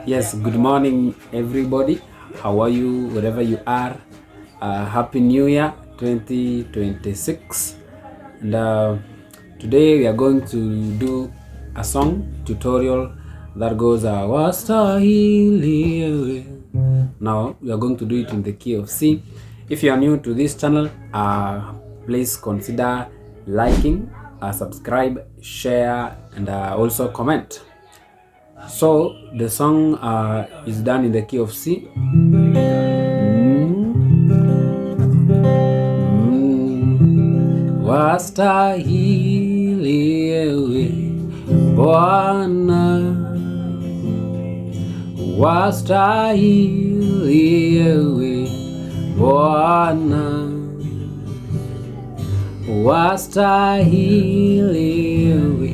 Yes, good morning everybody. How are you wherever you are? Happy New Year 2026. And today we are going to do a song tutorial that goes Wastahili Ewe. Now we are going to do it in the key of C. If you are new to this channel, please consider liking, subscribe, share, and also comment. So the song is done in the key of C. Wastahili Ewe Bwana, Wastahili Ewe Bwana, Wastahili Ewe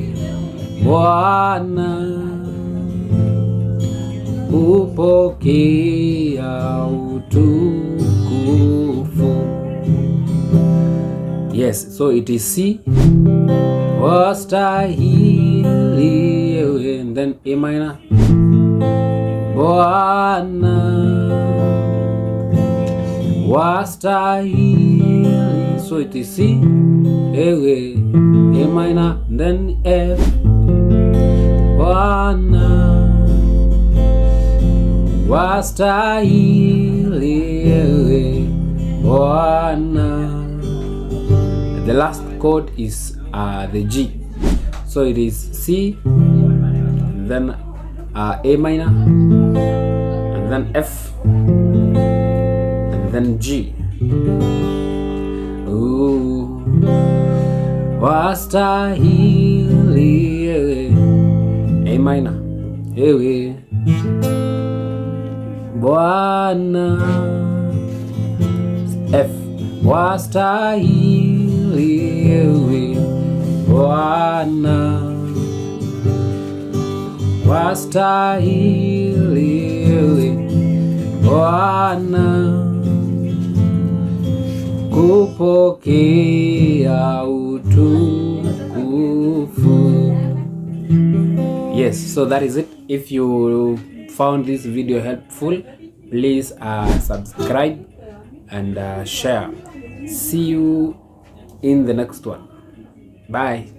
Bwana, upokea utukufu. Yes, so it is C, Wastahili Ewe, and then A minor, Bwana, Wastahili. So it is C, Ewe, A minor, and then F, Bwana, Wastahili Ewe Bwana. The last chord is the G. So it is C, then A minor, and then F, and then G. Ooh. Wastahili Ewe, A minor, Ewe Bwana, F, Wastahili Ewe Bwana, Wastahili Ewe Bwana, kupokea utukufu. Yes, so that is it. If you found this video helpful, please subscribe and share. See you in the next one. Bye.